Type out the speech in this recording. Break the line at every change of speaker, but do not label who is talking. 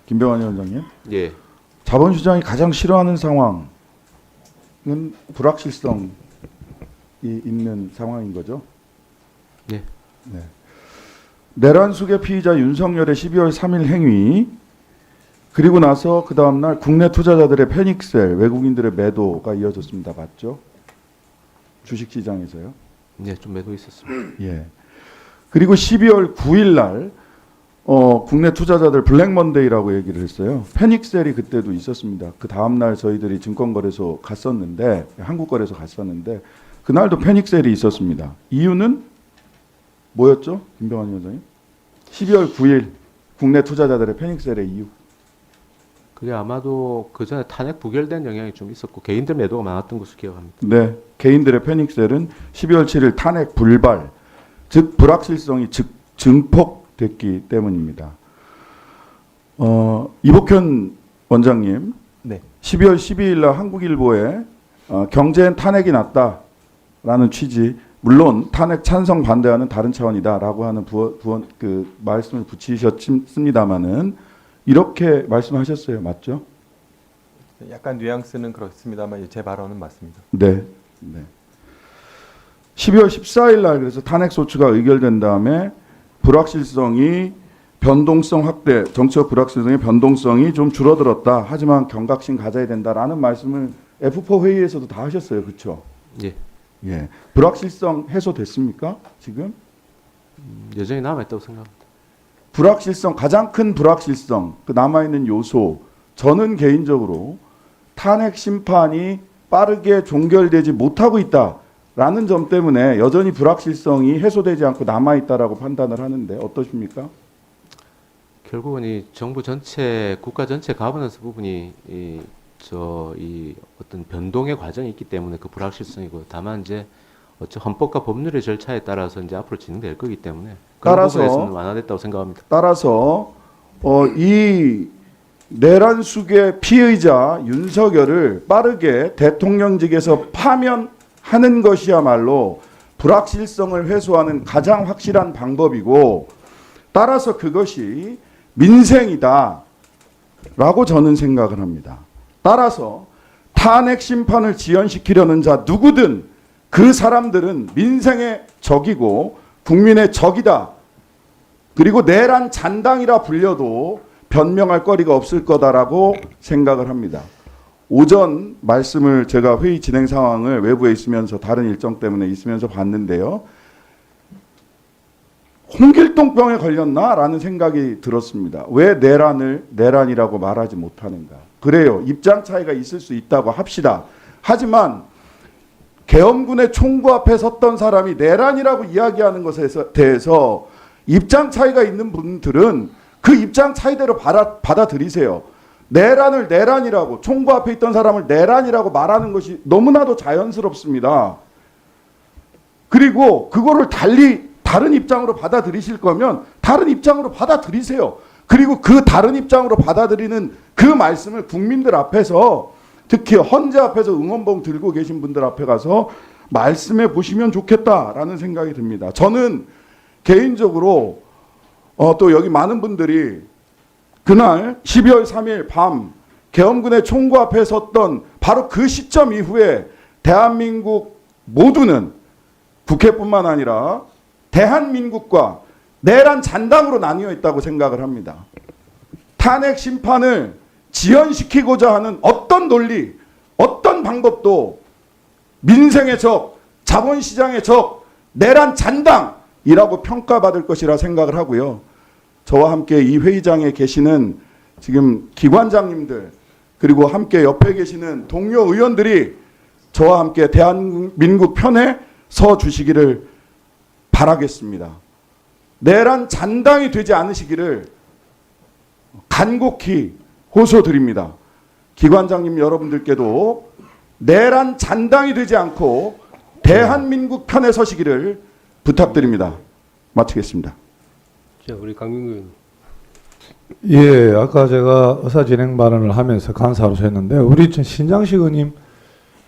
김병환 위원장님.
예.
자본시장이 가장 싫어하는 상황은 불확실성이 있는 상황인 거죠.
예.
네. 내란숙의 피의자 윤석열의 12월 3일 행위, 그리고 나서 그 다음날 국내 투자자들의 패닉셀, 외국인들의 매도가 이어졌습니다. 맞죠? 주식시장에서요.
예, 좀 매도 있었습니다.
예. 그리고 12월 9일 날 국내 투자자들 블랙먼데이라고 얘기를 했어요. 패닉셀이 그때도 있었습니다. 그 다음 날 저희들이 증권거래소 갔었는데, 한국거래소 갔었는데 그날도 패닉셀이 있었습니다. 이유는 뭐였죠? 김병환 위원장님. 12월 9일 국내 투자자들의 패닉셀의 이유.
그게 아마도 그 전에 탄핵 부결된 영향이 좀 있었고 개인들 매도가 많았던 것으로 기억합니다.
네. 개인들의 패닉셀은 12월 7일 탄핵 불발, 즉 불확실성이 증폭됐기 때문입니다. 이복현 원장님,
네.
12월 12일 날 한국일보에 경제엔 탄핵이 났다라는 취지, 물론 탄핵 찬성 반대하는 다른 차원이다라고 하는 그 말씀을 붙이셨습니다마는 이렇게 말씀하셨어요. 맞죠?
약간 뉘앙스는 그렇습니다만 제 발언은 맞습니다.
네. 네. 12월 14일 날 그래서 탄핵 소추가 의결된 다음에 불확실성이 변동성 확대, 정치적 불확실성의 변동성이 좀 줄어들었다. 하지만 경각심 가져야 된다라는 말씀을 F4 회의에서도 다 하셨어요. 그렇죠?
예.
예. 불확실성 해소됐습니까? 지금?
여전히 남아있다고 생각합니다.
불확실성, 가장 큰 불확실성, 그 남아있는 요소, 저는 개인적으로 탄핵 심판이 빠르게 종결되지 못하고 있다라는 점 때문에 여전히 불확실성이 해소되지 않고 남아있다라고 판단을 하는데 어떠십니까?
결국은 이 정부 전체, 국가 전체 가버넌스 부분이 이 어떤 변동의 과정이 있기 때문에 그 불확실성이고, 다만 이제 헌법과 법률의 절차에 따라서 이제 앞으로 진행될 거기 때문에 그런 부분에서는 완화됐다고 생각합니다.
따라서 이 내란숙의 피의자 윤석열을 빠르게 대통령직에서 파면하는 것이야말로 불확실성을 해소하는 가장 확실한 방법이고, 따라서 그것이 민생이다라고 저는 생각을 합니다. 따라서 탄핵 심판을 지연시키려는 자 누구든 그 사람들은 민생의 적이고 국민의 적이다. 그리고 내란 잔당이라 불려도 변명할 거리가 없을 거다라고 생각을 합니다. 오전 말씀을 제가 회의 진행 상황을 외부에 있으면서 다른 일정 때문에 있으면서 봤는데요. 홍길동병에 걸렸나라는 생각이 들었습니다. 왜 내란이라고 말하지 못하는가. 그래요. 입장 차이가 있을 수 있다고 합시다. 하지만 계엄군의 총구 앞에 섰던 사람이 내란이라고 이야기하는 것에 대해서 입장 차이가 있는 분들은 그 입장 차이대로 받아들이세요. 내란을 내란이라고, 총구 앞에 있던 사람을 내란이라고 말하는 것이 너무나도 자연스럽습니다. 그리고 그거를 달리 다른 입장으로 받아들이실 거면 다른 입장으로 받아들이세요. 그리고 그 다른 입장으로 받아들이는 그 말씀을 국민들 앞에서, 특히 헌재 앞에서 응원봉 들고 계신 분들 앞에 가서 말씀해 보시면 좋겠다라는 생각이 듭니다. 저는 개인적으로 또 여기 많은 분들이 그날 12월 3일 밤 계엄군의 총구 앞에 섰던 바로 그 시점 이후에 대한민국 모두는, 국회뿐만 아니라 대한민국과 내란 잔당으로 나뉘어 있다고 생각을 합니다. 탄핵 심판을 지연시키고자 하는 어떤 논리, 어떤 방법도 민생의 적, 자본시장의 적, 내란 잔당이라고 평가받을 것이라 생각을 하고요. 저와 함께 이 회의장에 계시는 지금 기관장님들, 그리고 함께 옆에 계시는 동료 의원들이 저와 함께 대한민국 편에 서 주시기를 바라겠습니다. 내란 잔당이 되지 않으시기를 간곡히 호소드립니다. 기관장님 여러분들께도 내란 잔당이 되지 않고 대한민국 편에 서시기를 부탁드립니다. 마치겠습니다.
자, 우리 강민구 의원님.
예, 아까 제가 의사진행 발언을 하면서 간사로 했는데 우리 신장식 의원님